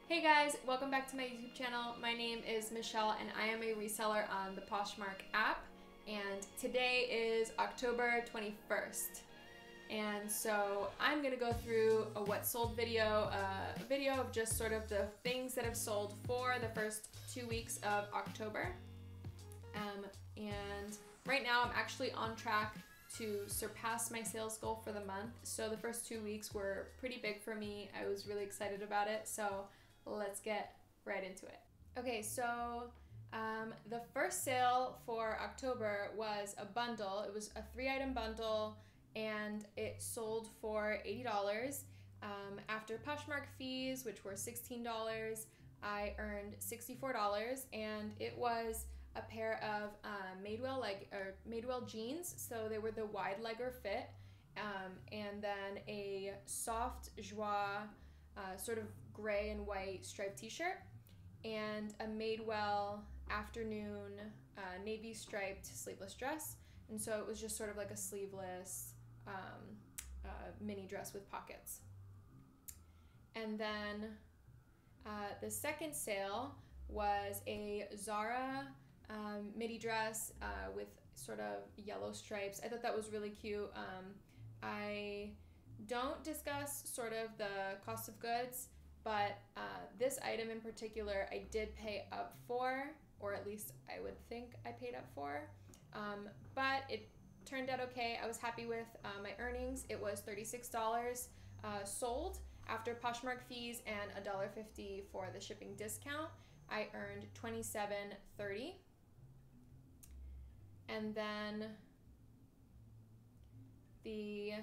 Hey guys, welcome back to my YouTube channel. My name is Michelle and I am a reseller on the Poshmark app, and today is October 21st. And so I'm gonna go through a what sold video, a video of just sort of the things that have sold for the first 2 weeks of October. And right now I'm actually on track to surpass my sales goal for the month. So the first 2 weeks were pretty big for me. I was really excited about it. So let's get right into it. Okay, so the first sale for October was a bundle. It was a 3-item bundle and it sold for $80. After Poshmark fees, which were $16, I earned $64, and it was a pair of Madewell jeans. So they were the wide legger fit, and then a soft joie sort of gray and white striped t-shirt, and a Madewell afternoon navy striped sleeveless dress. And so it was just sort of like a sleeveless mini dress with pockets. And then the second sale was a Zara midi dress with sort of yellow stripes. I thought that was really cute. I don't discuss sort of the cost of goods, but this item in particular I did pay up for, or at least I would think I paid up for, but it turned out okay. I was happy with my earnings. It was $36 sold. After Poshmark fees and $1.50 for the shipping discount, I earned $27.30. And then the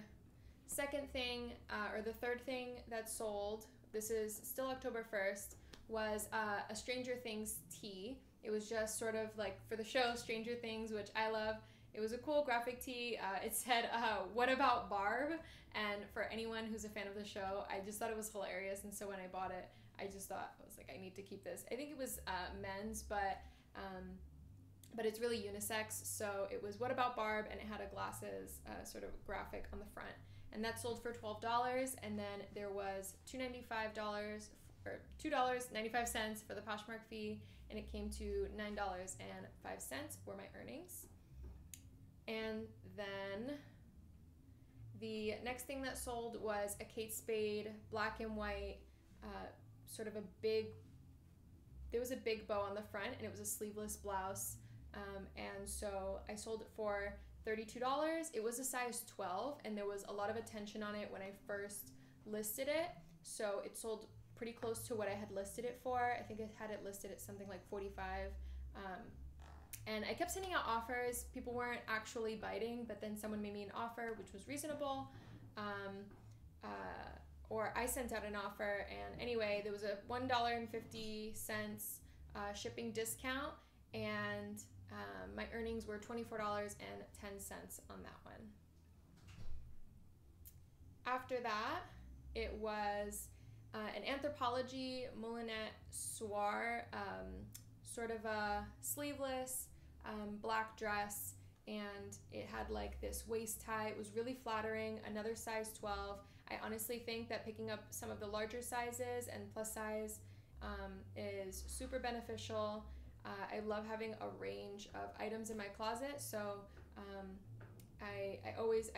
second thing, or the third thing that sold, this is still October 1st, was a Stranger Things tee. It was just sort of like for the show Stranger Things, which I love. It was a cool graphic tee. It said, "What about Barb?" And for anyone who's a fan of the show, I just thought it was hilarious. And so when I bought it, I was like, I need to keep this. I think it was men's, but it's really unisex. So it was "What about Barb?" and it had a glasses sort of graphic on the front. And that sold for $12. And then there was $2.95 or $2.95 for the Poshmark fee, and it came to $9.05 were my earnings. And then the next thing that sold was a Kate Spade black and white, sort of there was a big bow on the front, and it was a sleeveless blouse. And so I sold it for $32. It was a size 12, and there was a lot of attention on it when I first listed it. So it sold pretty close to what I had listed it for. I think I had it listed at something like $45. And I kept sending out offers. People weren't actually biting, but then someone made me an offer, which was reasonable. Or I sent out an offer, and anyway, there was a $1.50 shipping discount, and my earnings were $24.10 on that one. After that, it was an Anthropology Moulinette Soir, sort of a sleeveless black dress, and it had like this waist tie. It was really flattering, another size 12. I honestly think that picking up some of the larger sizes and plus size is super beneficial. I love having a range of items in my closet, so I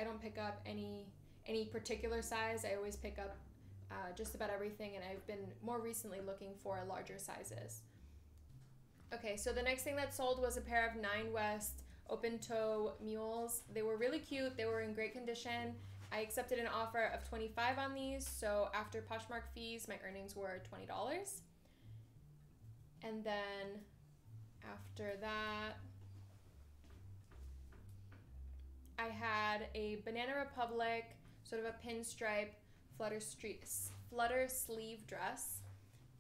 don't pick up any particular size. I always pick up just about everything, and I've been more recently looking for larger sizes. Okay, so the next thing that sold was a pair of 9 West open-toe mules. They were really cute. They were in great condition. I accepted an offer of $25 on these, so after Poshmark fees, my earnings were $20. And then after that, I had a Banana Republic, sort of a pinstripe flutter sleeve dress,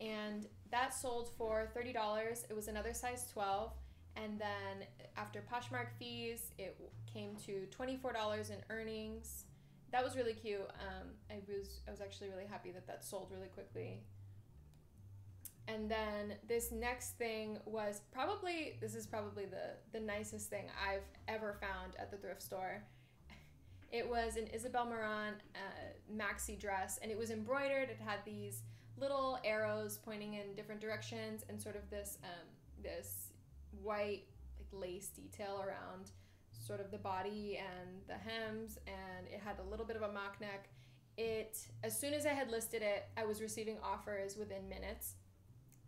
and that sold for $30. It was another size 12, and then after Poshmark fees, it came to $24 in earnings. That was really cute. I was actually really happy that sold really quickly. And then this next thing was probably the nicest thing I've ever found at the thrift store. It was an Isabel Marant maxi dress, and it was embroidered. It had these little arrows pointing in different directions, and sort of this this white like lace detail around sort of the body and the hems, and it had a little bit of a mock neck. As soon as I had listed it, I was receiving offers within minutes.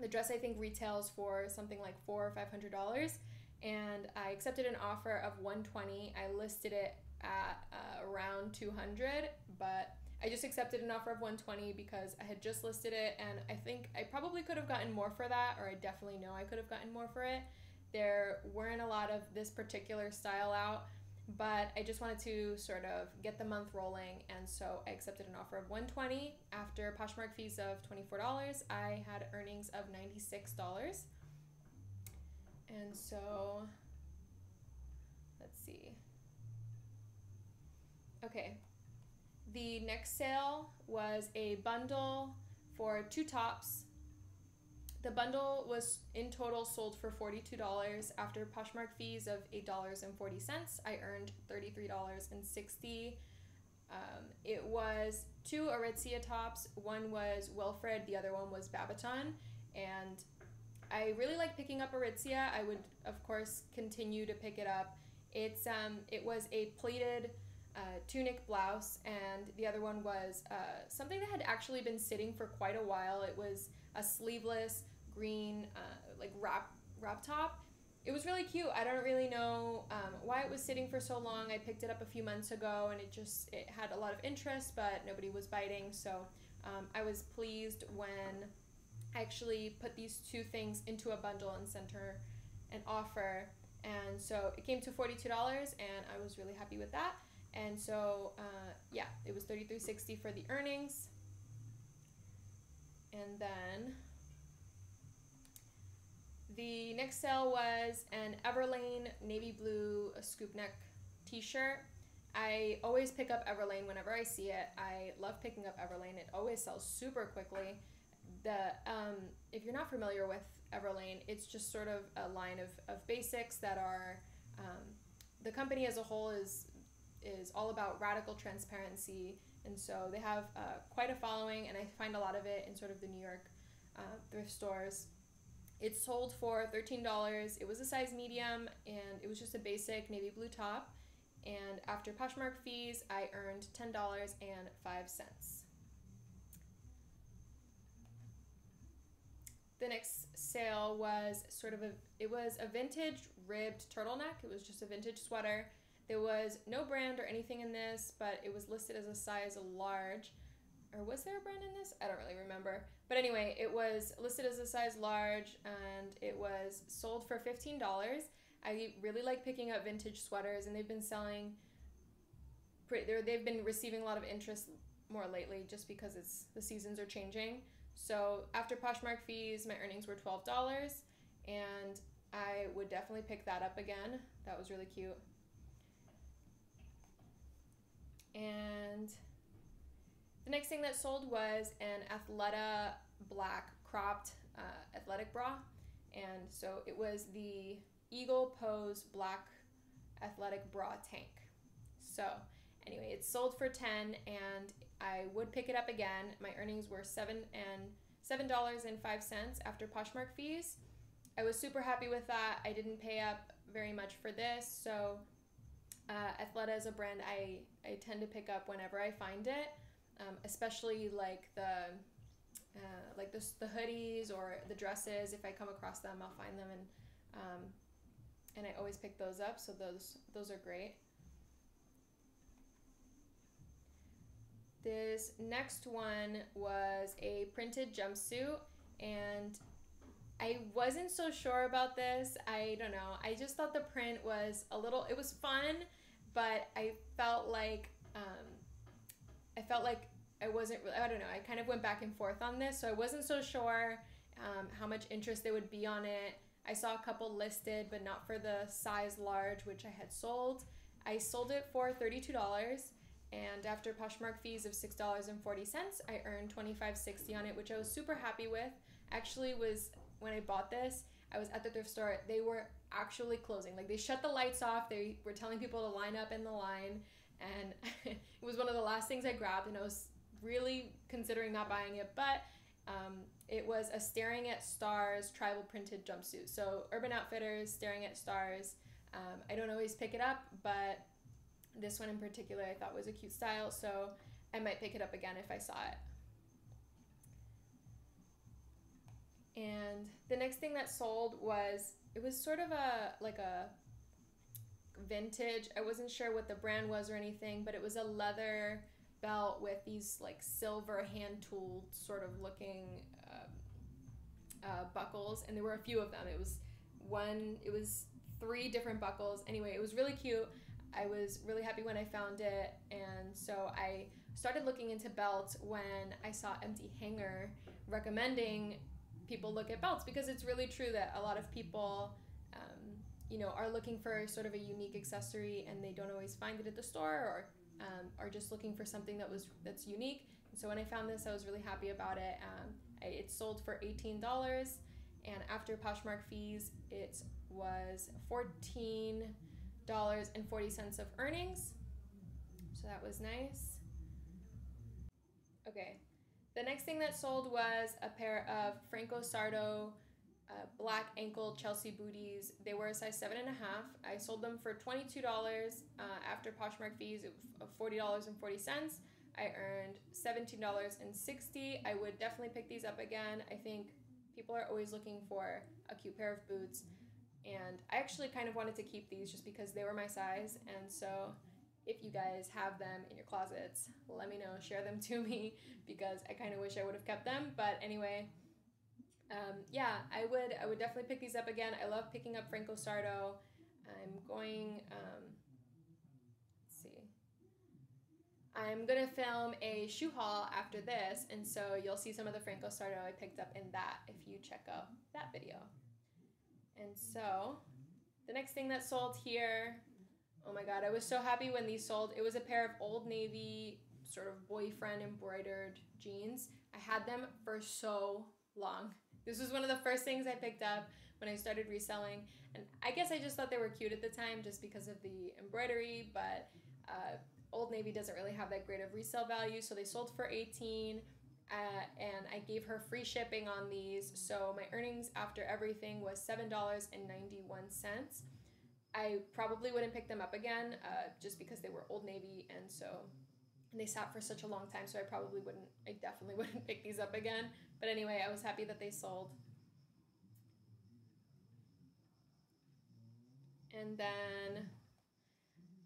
The dress I think retails for something like $400 or $500, and I accepted an offer of $120. I listed it at around $200, but I just accepted an offer of $120 because I had just listed it, and I think I probably could have gotten more for that, or I definitely know I could have gotten more for it. There weren't a lot of this particular style out, but I just wanted to sort of get the month rolling, and so I accepted an offer of $120. After Poshmark fees of $24, I had earnings of $96. And so, let's see. Okay, the next sale was a bundle for 2 tops. The bundle was in total sold for $42. After Poshmark fees of $8.40, I earned $33.60. It was 2 Aritzia tops. One was Wilfred, the other one was Babaton, and I really like picking up Aritzia. I would, of course, continue to pick it up. It was a pleated tunic blouse, and the other one was something that had actually been sitting for quite a while. It was a sleeveless green like wrap top. It was really cute. I don't really know why it was sitting for so long. I picked it up a few months ago, and it had a lot of interest, but nobody was biting. So I was pleased when I actually put these 2 things into a bundle and sent her an offer. And so it came to $42, and I was really happy with that. And so, yeah, it was $33.60 for the earnings. And then the next sale was an Everlane navy blue scoop neck t-shirt. I always pick up Everlane whenever I see it. I love picking up Everlane. It always sells super quickly. If you're not familiar with Everlane, it's just sort of a line of basics that are, the company as a whole is all about radical transparency, and so they have quite a following, and I find a lot of it in sort of the New York thrift stores. It sold for $13. It was a size medium, and it was just a basic navy blue top, and after Poshmark fees, I earned $10.05. The next sale was it was a vintage ribbed turtleneck. It was just a vintage sweater. There was no brand or anything in this, but it was listed as a size large. Or was there a brand in this? I don't really remember. But anyway, it was listed as a size large, and it was sold for $15. I really like picking up vintage sweaters, and they've been receiving a lot of interest more lately just because the seasons are changing. So after Poshmark fees, my earnings were $12, and I would definitely pick that up again. That was really cute. And the next thing that sold was an Athleta black cropped athletic bra. And so it was the Eagle Pose black athletic bra tank. So anyway, it sold for $10, and I would pick it up again. My earnings were $7.05 after Poshmark fees. I was super happy with that. I didn't pay up very much for this, so Athleta is a brand I tend to pick up whenever I find it, especially like the hoodies or the dresses. If I come across them, I'll find them, and I always pick those up. So those are great. This next one was a printed jumpsuit, and I wasn't so sure about this. I don't know. I just thought the print was it was fun, but I felt like I wasn't really, I don't know. I kind of went back and forth on this, so I wasn't so sure how much interest there would be on it. I saw a couple listed, but not for the size large, which I had sold. I sold it for $32, and after Poshmark fees of $6.40, I earned $25.60 on it, which I was super happy with. Actually, when I bought this, I was at the thrift store. They were actually closing. Like, they shut the lights off. They were telling people to line up in the line, and it was one of the last things I grabbed, and I was really considering not buying it, but It was a Staring at Stars tribal printed jumpsuit. So Urban Outfitters, Staring at Stars. I don't always pick it up, but this one in particular I thought was a cute style, so I might pick it up again if I saw it. And the next thing that sold was, it was sort of like a vintage, I wasn't sure what the brand was or anything, but it was a leather belt with these like silver hand-tooled sort of looking buckles, and there were a few of them. It was 3 different buckles. Anyway, it was really cute. I was really happy when I found it, and so I started looking into belts when I saw Empty Hanger recommending people look at belts, because it's really true that a lot of people are looking for sort of a unique accessory and they don't always find it at the store, or are just looking for something that's unique. And so when I found this, I was really happy about it. It sold for $18, and after Poshmark fees, it was $14.40 of earnings. So that was nice. Okay, the next thing that sold was a pair of Franco Sardo black ankle Chelsea booties. They were a size 7.5. I sold them for $22 after Poshmark fees of $40.40. I earned $17.60. I would definitely pick these up again. I think people are always looking for a cute pair of boots, and I actually kind of wanted to keep these just because they were my size. And so if you guys have them in your closets, let me know, share them to me, because I kind of wish I would have kept them. But anyway, yeah, I would definitely pick these up again. I love picking up Franco Sardo. I'm going, let's see. I'm gonna film a shoe haul after this, and so you'll see some of the Franco Sardo I picked up in that if you check out that video. And so the next thing that sold here, oh my god, I was so happy when these sold. It was a pair of Old Navy sort of boyfriend embroidered jeans. I had them for so long. This was one of the first things I picked up when I started reselling, and I guess I just thought they were cute at the time just because of the embroidery, but Old Navy doesn't really have that great of resale value, so they sold for $18, and I gave her free shipping on these, so my earnings after everything was $7.91. I probably wouldn't pick them up again just because they were Old Navy, and they sat for such a long time, so I definitely wouldn't pick these up again. But anyway, I was happy that they sold. And then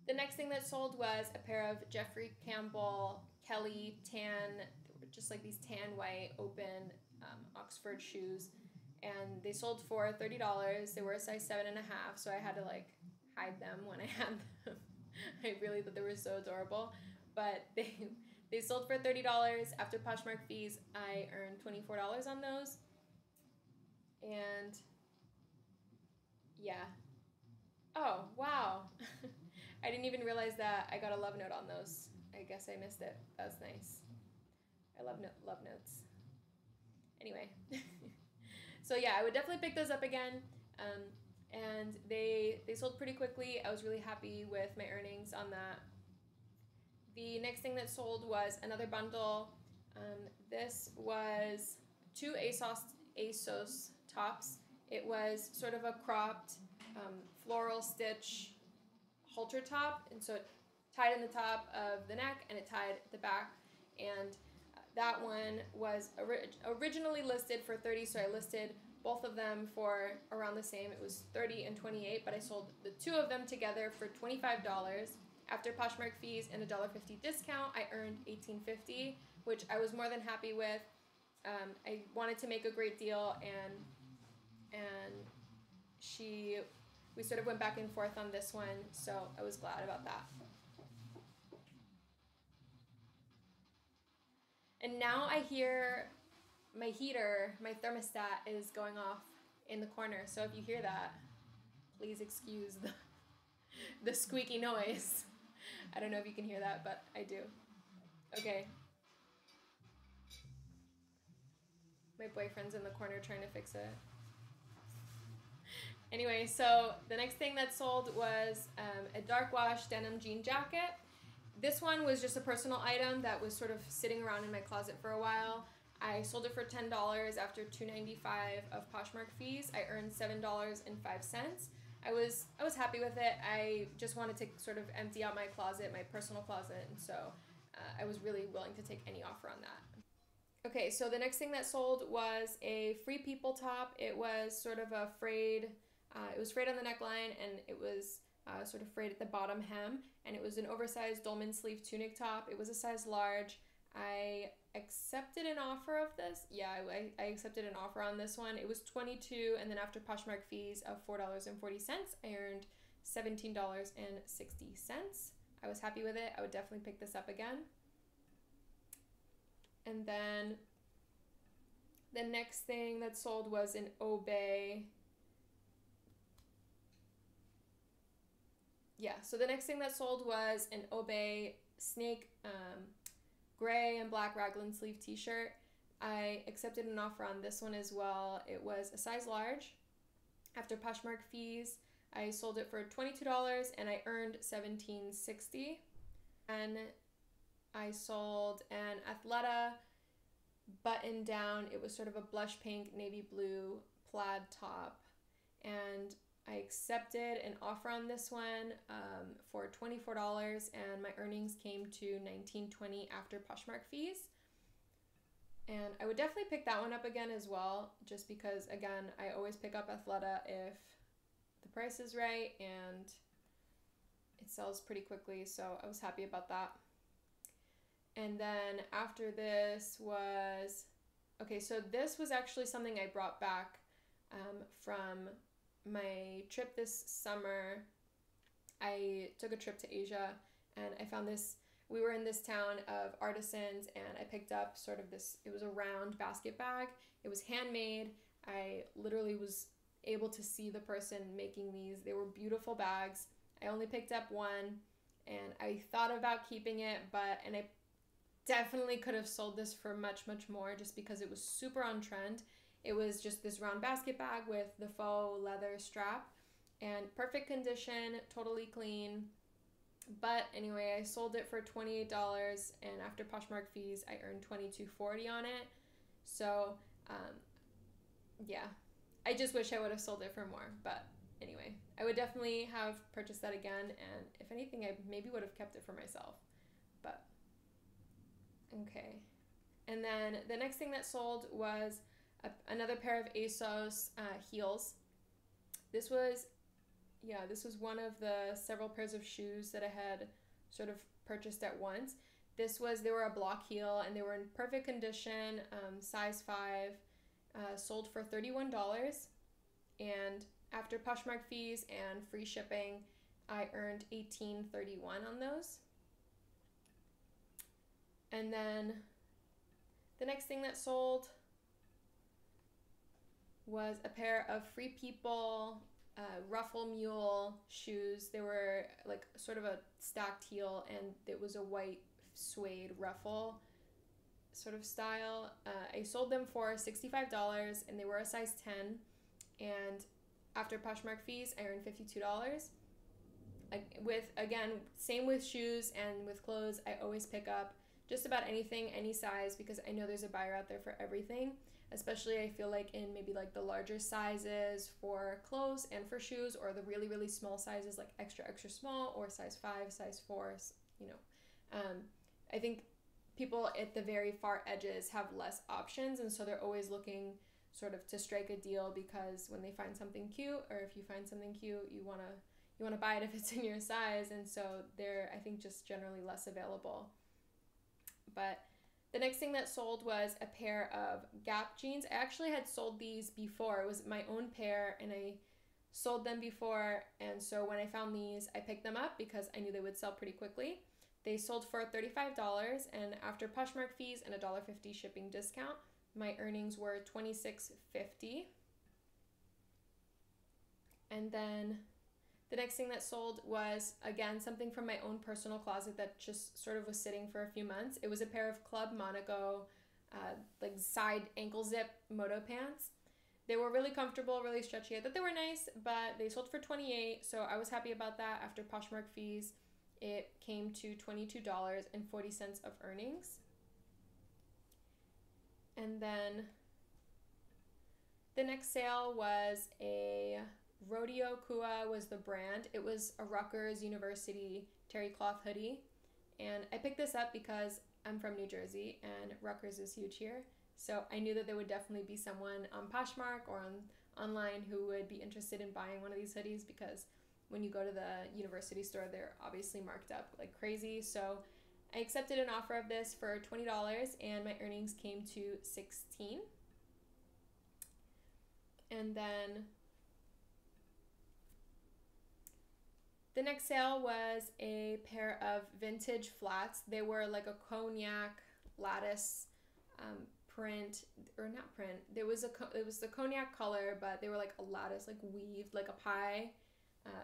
the next thing that sold was a pair of Jeffrey Campbell Kelly tan, just like these tan white open Oxford shoes, and they sold for $30. They were a size 7.5, so I had to like hide them when I had them. I really thought they were so adorable, but they sold for $30 after Poshmark fees. I earned $24 on those, and yeah. Oh wow. I didn't even realize that I got a love note on those. I guess I missed it. That was nice. I love love notes. Anyway. So yeah, I would definitely pick those up again. And they sold pretty quickly. I was really happy with my earnings on that. The next thing that sold was another bundle. This was 2 ASOS tops. It was sort of a cropped floral stitch halter top, and so it tied in the top of the neck and it tied the back, and that one was originally listed for $30, so I listed both of them for around the same. It was $30 and $28, but I sold the 2 of them together for $25. After Poshmark fees and a $1.50 discount, I earned $18.50, which I was more than happy with. I wanted to make a great deal, and we sort of went back and forth on this one, so I was glad about that. And now I hear my heater, my thermostat is going off in the corner, so if you hear that, please excuse the squeaky noise. I don't know if you can hear that, but I do. Okay. My boyfriend's in the corner trying to fix it. Anyway, so the next thing that sold was a dark wash denim jean jacket. This one was just a personal item that was sort of sitting around in my closet for a while. I sold it for $10 after $2.95 of Poshmark fees. I earned $7.05. I was happy with it. I just wanted to sort of empty out my closet, my personal closet, and so I was really willing to take any offer on that. Okay, so the next thing that sold was a Free People top. It was sort of a frayed, it was frayed on the neckline, and it was sort of frayed at the bottom hem, and it was an oversized dolman sleeve tunic top. It was a size large. I accepted an offer of this. Yeah, I accepted an offer on this one. It was $22, and then after Poshmark fees of $4.40, I earned $17.60. I was happy with it. I would definitely pick this up again. And then the next thing that sold was an Obey. Yeah, so the next thing that sold was an Obey snake gray and black raglan sleeve t-shirt. I accepted an offer on this one as well. It was a size large. After Poshmark fees, I sold it for $22 and I earned $17.60. And I sold an Athleta button down. It was sort of a blush pink, navy blue plaid top. And I accepted an offer on this one for $24, and my earnings came to $19.20 after Poshmark fees. And I would definitely pick that one up again as well, just because, again, I always pick up Athleta if the price is right and it sells pretty quickly, so I was happy about that. And then after this was, okay, so this was actually something I brought back from my trip this summer. I took a trip to Asia and I found this, we were in this town of artisans, and I picked up sort of this, it was a round basket bag. It was handmade. I literally was able to see the person making these. They were beautiful bags. I only picked up one and I thought about keeping it, and I definitely could have sold this for much, much more just because it was super on trend. It was just this round basket bag with the faux leather strap and perfect condition, totally clean. But anyway, I sold it for $28, and after Poshmark fees, I earned $22.40 on it. So, yeah, I just wish I would have sold it for more. But anyway, I would definitely have purchased that again, and if anything, I maybe would have kept it for myself. But okay. And then the next thing that sold was another pair of ASOS heels. This was one of the several pairs of shoes that I had sort of purchased at once. They were a block heel and they were in perfect condition, size 5, sold for $31. And after Poshmark fees and free shipping, I earned $18.31 on those. And then the next thing that sold was a pair of Free People Ruffle Mule shoes. They were like sort of a stacked heel, and it was a white suede ruffle sort of style. I sold them for $65 and they were a size 10, and after Poshmark fees I earned $52. Same with shoes and with clothes, I always pick up just about anything, any size, because I know there's a buyer out there for everything. Especially I feel like in maybe like the larger sizes for clothes and for shoes, or the really, really small sizes like extra, extra small, or size 5, size 4, you know. I think people at the very far edges have less options, and so they're always looking sort of to strike a deal, because when they find something cute, or if you find something cute, you wanna buy it if it's in your size, and so they're, I think, just generally less available. But the next thing that sold was a pair of Gap jeans. I actually had sold these before. It was my own pair, and I sold them before, and so when I found these, I picked them up because I knew they would sell pretty quickly. They sold for $35, and after Poshmark fees and a $1.50 shipping discount, my earnings were $26.50. And then the next thing that sold was, again, something from my own personal closet that just sort of was sitting for a few months. It was a pair of Club Monaco, like side ankle zip moto pants. They were really comfortable, really stretchy. I thought they were nice, but they sold for $28, so I was happy about that. After Poshmark fees, it came to $22.40 of earnings. And then the next sale was a Rodeo Coup was the brand. It was a Rutgers University terry cloth hoodie. And I picked this up because I'm from New Jersey and Rutgers is huge here. So I knew that there would definitely be someone on Poshmark or online who would be interested in buying one of these hoodies, because when you go to the university store, they're obviously marked up like crazy. So I accepted an offer of this for $20 and my earnings came to $16. And then the next sale was a pair of vintage flats. They were like a cognac lattice print, or not print. It was the cognac color, but they were like a lattice, like weaved, like a pie,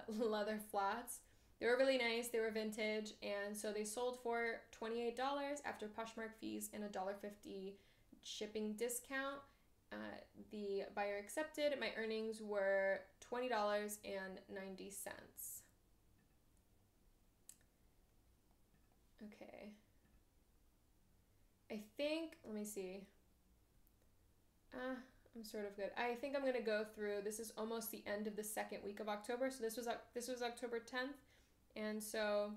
leather flats. They were really nice. They were vintage, and so they sold for $28 after Poshmark fees and $1.50 shipping discount. The buyer accepted. My earnings were $20.90. Okay. I think, let me see. I'm sort of good. I think I'm going to go through, this is almost the end of the second week of October. So this was October 10th. And so,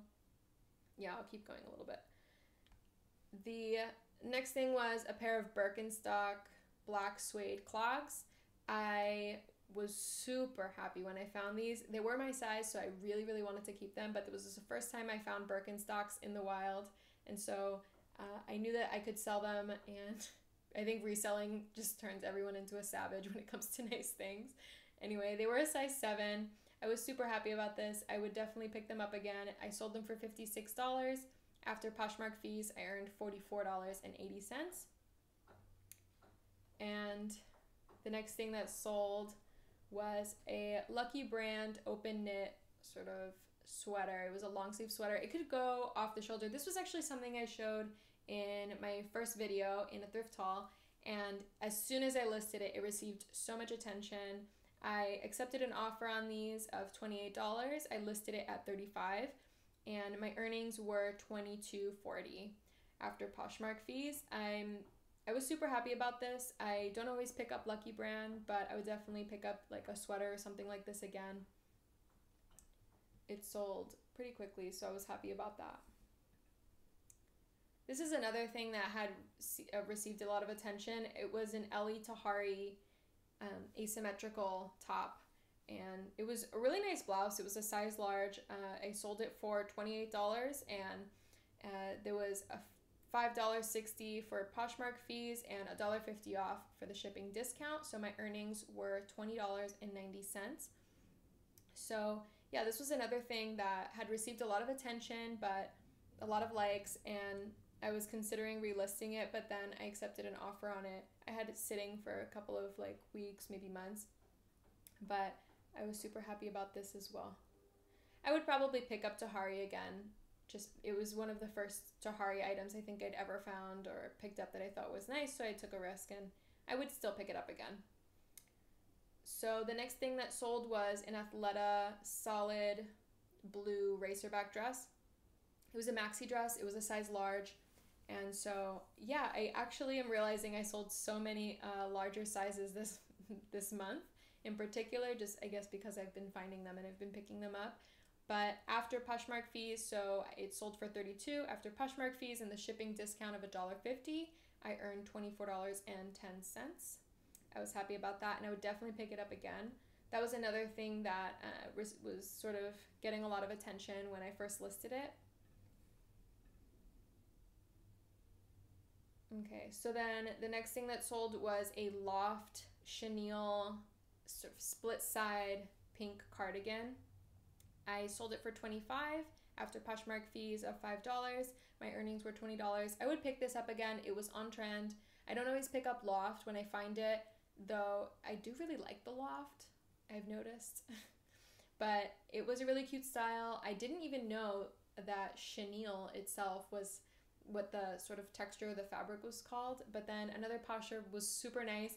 yeah, I'll keep going a little bit. The next thing was a pair of Birkenstock black suede clogs. I was super happy when I found these. They were my size, so I really, really wanted to keep them, but this was the first time I found Birkenstocks in the wild, and so I knew that I could sell them, and I think reselling just turns everyone into a savage when it comes to nice things. Anyway, they were a size 7. I was super happy about this. I would definitely pick them up again. I sold them for $56. After Poshmark fees, I earned $44.80. And the next thing that sold was a Lucky Brand open knit sort of sweater. It was a long sleeve sweater. It could go off the shoulder. This was actually something I showed in my first video in a thrift haul, and as soon as I listed it, it received so much attention. I accepted an offer on these of $28. I listed it at $35, and my earnings were $22.40 after Poshmark fees. I was super happy about this. I don't always pick up Lucky Brand, but I would definitely pick up like a sweater or something like this again. It sold pretty quickly, so I was happy about that. This is another thing that had received a lot of attention. It was an Elie Tahari asymmetrical top, and it was a really nice blouse. It was a size large. I sold it for $28, and there was a $5.60 for Poshmark fees and $1.50 off for the shipping discount. So my earnings were $20.90. So yeah, this was another thing that had received a lot of attention, but a lot of likes, and I was considering relisting it, but then I accepted an offer on it. I had it sitting for a couple of like weeks, maybe months, but I was super happy about this as well. I would probably pick up Tahari again. It was one of the first Tahari items I think I'd ever found or picked up that I thought was nice, so I took a risk, and I would still pick it up again. So the next thing that sold was an Athleta solid blue racerback dress. It was a maxi dress. It was a size large. And so, yeah, I actually am realizing I sold so many larger sizes this month in particular, just I guess because I've been finding them and I've been picking them up. But after Poshmark fees, so it sold for $32. After Poshmark fees and the shipping discount of $1.50, I earned $24.10. I was happy about that, and I would definitely pick it up again. That was another thing that was sort of getting a lot of attention when I first listed it. Okay, so then the next thing that sold was a Loft chenille sort of split side pink cardigan. I sold it for $25 after Poshmark fees of $5. My earnings were $20. I would pick this up again. It was on trend. I don't always pick up Loft when I find it, though I do really like the Loft, I've noticed. But it was a really cute style. I didn't even know that chenille itself was what the sort of texture of the fabric was called, but then another posher was super nice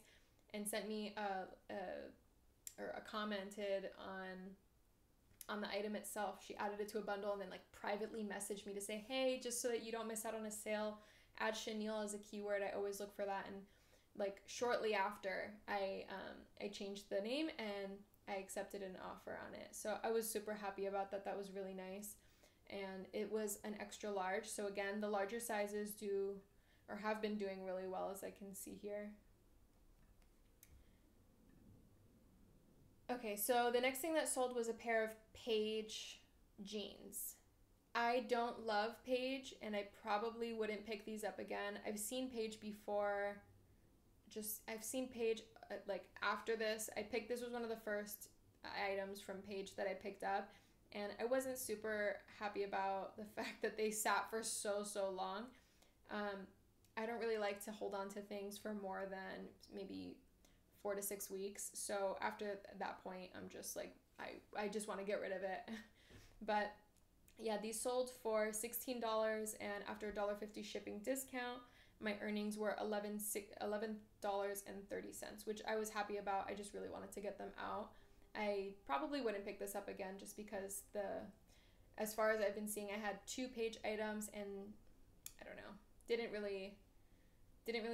and sent me commented on the item itself. She added it to a bundle and then like privately messaged me to say, hey, just so that you don't miss out on a sale, add chenille as a keyword. I always look for that, and like shortly after I changed the name and I accepted an offer on it. So I was super happy about that. That was really nice. And it was an extra large. So again, the larger sizes do or have been doing really well, as I can see here. Okay, so the next thing that sold was a pair of Paige jeans. I don't love Paige, and I probably wouldn't pick these up again. I've seen Paige before. I've seen Paige like after this. This was one of the first items from Paige that I picked up, and I wasn't super happy about the fact that they sat for so long. I don't really like to hold on to things for more than maybe 4 to 6 weeks. So after that point, I'm just like, I just want to get rid of it. But yeah, these sold for $16, and after $1.50 shipping discount, my earnings were $11.30, which I was happy about. I just really wanted to get them out. I probably wouldn't pick this up again just because as far as I've been seeing, I had 2 Paige items, and I don't know, didn't really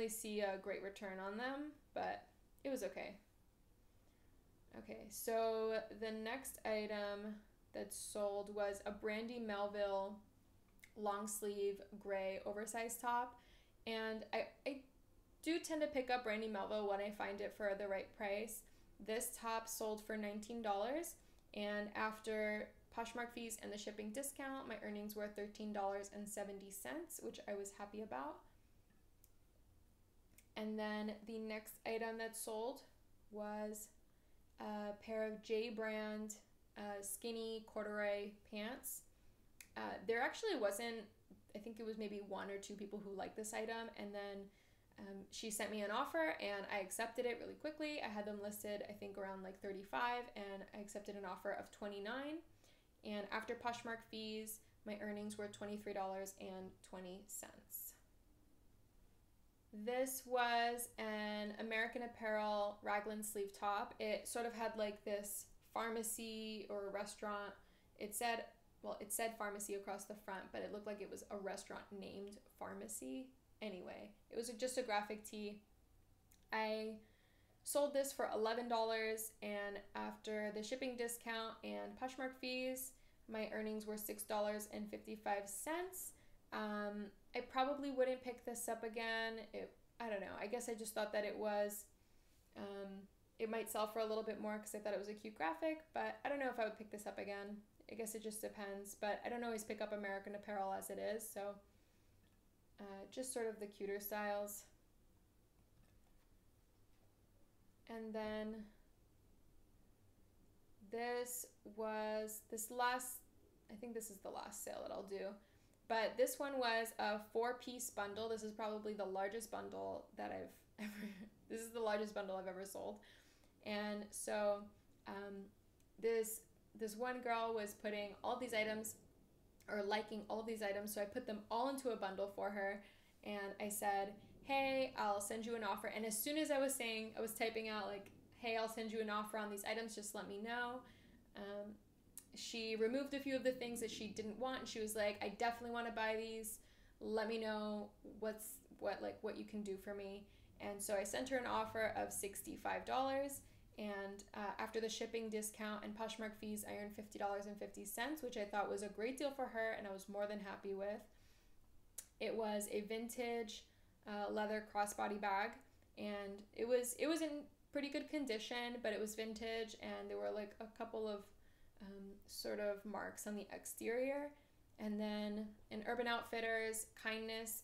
see a great return on them, but it was okay. Okay, so the next item that sold was a Brandy Melville long sleeve gray oversized top, and I do tend to pick up Brandy Melville when I find it for the right price. This top sold for $19, and after Poshmark fees and the shipping discount, my earnings were $13.70, which I was happy about. And then the next item that sold was a pair of J brand skinny corduroy pants. There actually wasn't, I think it was maybe 1 or 2 people who liked this item, and then she sent me an offer and I accepted it really quickly. I had them listed I think around like $35, and I accepted an offer of $29, and after Poshmark fees, my earnings were $23.20. This was an American Apparel raglan sleeve top. It sort of had like this pharmacy or restaurant. It said pharmacy across the front, but it looked like it was a restaurant named Pharmacy. Anyway, it was just a graphic tee. I sold this for $11, and after the shipping discount and Poshmark fees, my earnings were $6.55. I probably wouldn't pick this up again. I don't know. I guess I just thought that it might sell for a little bit more because I thought it was a cute graphic, but I don't know if I would pick this up again. I guess it just depends, but I don't always pick up American Apparel as it is, so just sort of the cuter styles. And then I think this is the last sale that I'll do. But this one was a 4-piece bundle. This is probably the largest bundle that this is the largest bundle I've ever sold. And so this one girl was putting all these items, or liking all these items, so I put them all into a bundle for her, and I said, hey, I'll send you an offer. And as soon as I was typing out like, hey, I'll send you an offer on these items, just let me know. She removed a few of the things that she didn't want, and she was like, I definitely want to buy these. Let me know what you can do for me. And so I sent her an offer of $65, and after the shipping discount and Poshmark fees, I earned $50.50, which I thought was a great deal for her, and I was more than happy with. It was a vintage leather crossbody bag, and it was in pretty good condition, but it was vintage, and there were like a couple of sort of marks on the exterior. And then in Urban Outfitters, Kindness,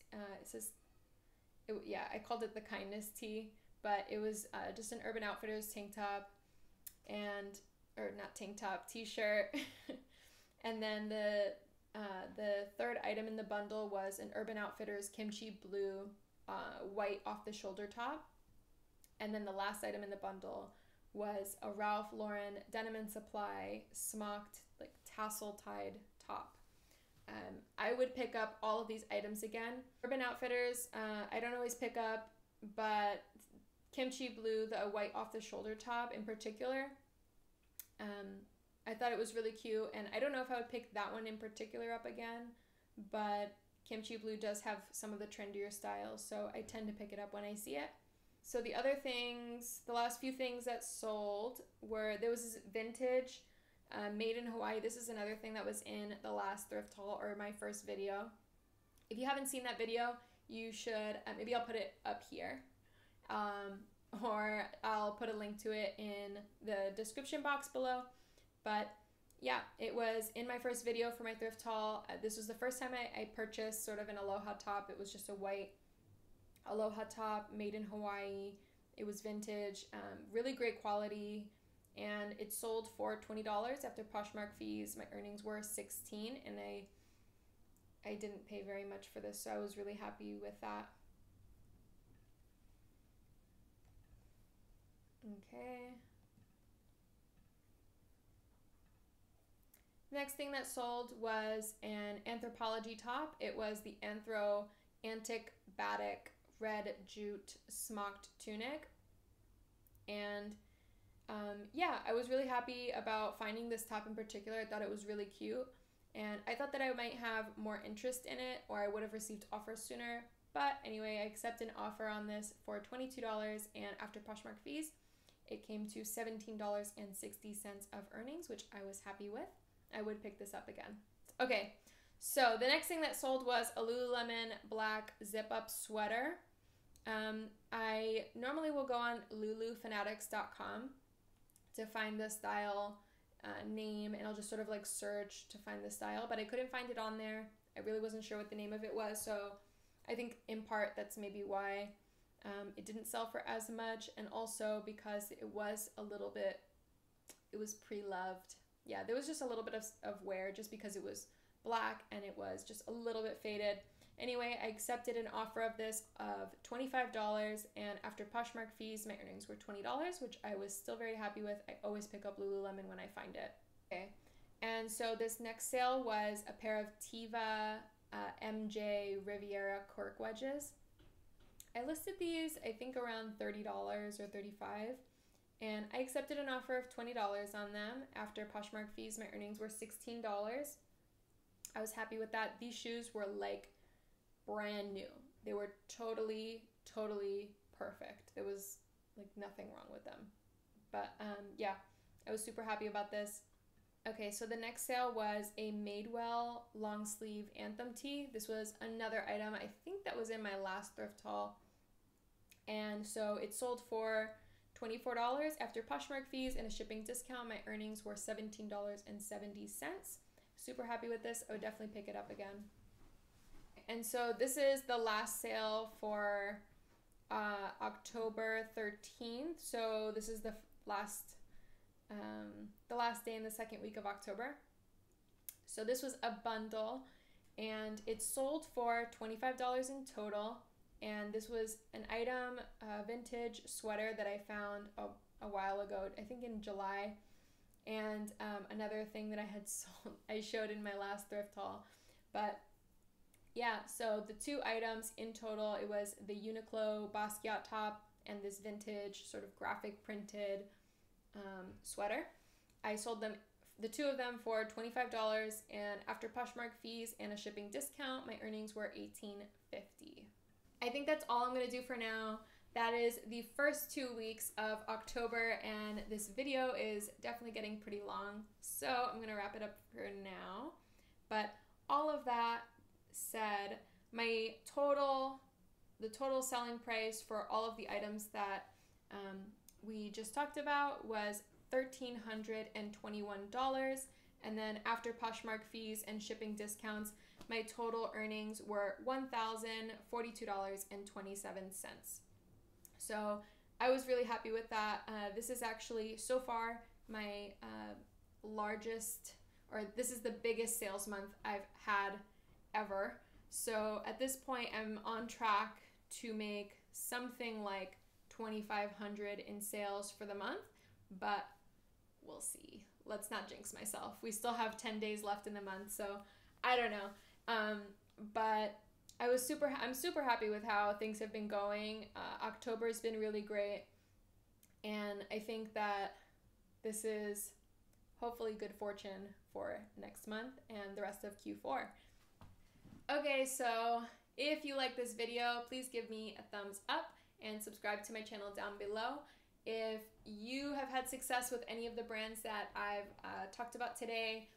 I called it the Kindness tee, but it was just an Urban Outfitters tank top, t-shirt. And then the third item in the bundle was an Urban Outfitters kimchi blue white off the shoulder top. And then the last item in the bundle was a Ralph Lauren Denim & Supply smocked, like tassel tied top. I would pick up all of these items again. Urban Outfitters, I don't always pick up, but kimchi blue, the white off the shoulder top in particular, I thought it was really cute, and I don't know if I would pick that one in particular up again, but kimchi blue does have some of the trendier styles, so I tend to pick it up when I see it. So the other things, the last few things that sold were, there was this vintage made in Hawaii. This is another thing that was in the last thrift haul, or my first video. If you haven't seen that video, you should, maybe I'll put it up here, or I'll put a link to it in the description box below. But yeah, it was in my first video for my thrift haul. This was the first time I purchased sort of an Aloha top. It was just a white Aloha top made in Hawaii. It was vintage, really great quality, and it sold for $20 after Poshmark fees. My earnings were $16, and I didn't pay very much for this, so I was really happy with that. Okay. Next thing that sold was an Anthropology top. It was the Antic Batik red jute smocked tunic. And yeah, I was really happy about finding this top in particular. I thought it was really cute, and I thought that I might have more interest in it, or I would have received offers sooner. But anyway, I accepted an offer on this for $22, and after Poshmark fees, it came to $17.60 of earnings, which I was happy with. I would pick this up again. Okay, so the next thing that sold was a Lululemon black zip-up sweater. I normally will go on lulufanatics.com to find the style name, and I'll just sort of like search to find the style, but I couldn't find it on there. I really wasn't sure what the name of it was, so I think in part that's maybe why it didn't sell for as much, and also because it was a little bit, it was pre-loved. Yeah, there was just a little bit of wear just because it was black and it was just a little bit faded. Anyway, I accepted an offer of this of $25, and after Poshmark fees, my earnings were $20, which I was still very happy with. I always pick up Lululemon when I find it. Okay, and so this next sale was a pair of Tiva MJ Riviera Cork Wedges. I listed these, I think, around $30 or $35, and I accepted an offer of $20 on them. After Poshmark fees, my earnings were $16. I was happy with that. These shoes were like brand new. They were totally perfect. There was like nothing wrong with them. But yeah, I was super happy about this. Okay, so the next sale was a Madewell long sleeve Anthem tee. This was another item, I think that was in my last thrift haul. And so it sold for $24 after Poshmark fees and a shipping discount. My earnings were $17.70. Super happy with this. I would definitely pick it up again. And so this is the last sale for October 13th. So this is the last day in the second week of October. So this was a bundle, and it sold for $25 in total. And this was an item, a vintage sweater that I found a while ago, I think in July. And another thing that I had sold, I showed in my last thrift haul. But yeah, so the two items in total, it was the Uniqlo Basquiat top and this vintage sort of graphic printed sweater. I sold them, the two of them, for $25, and after Poshmark fees and a shipping discount, my earnings were $18.50. I think that's all I'm going to do for now. That is the first 2 weeks of October, and this video is definitely getting pretty long, so I'm going to wrap it up for now. But all of that said, the total selling price for all of the items that we just talked about was $1,321, and then after Poshmark fees and shipping discounts, my total earnings were $1,042.27. So I was really happy with that. This is actually, so far, my largest, or this is the biggest sales month I've had ever. So at this point, I'm on track to make something like $2,500 in sales for the month, but we'll see. Let's not jinx myself. We still have 10 days left in the month, so I don't know. But I'm super happy with how things have been going. October's been really great, and I think that this is hopefully good fortune for next month and the rest of Q4. Okay, so if you like this video, please give me a thumbs up, and subscribe to my channel down below. If you have had success with any of the brands that I've talked about today,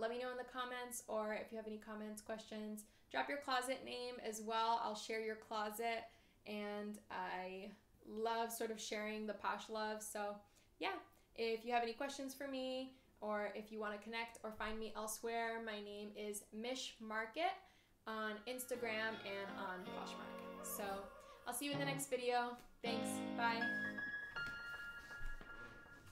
let me know in the comments, or if you have any comments, questions, drop your closet name as well. I'll share your closet, and I love sort of sharing the Posh love. So yeah, if you have any questions for me, or if you want to connect or find me elsewhere, my name is Mish Market on Instagram and on Poshmark. So I'll see you in the next video. Thanks. Bye.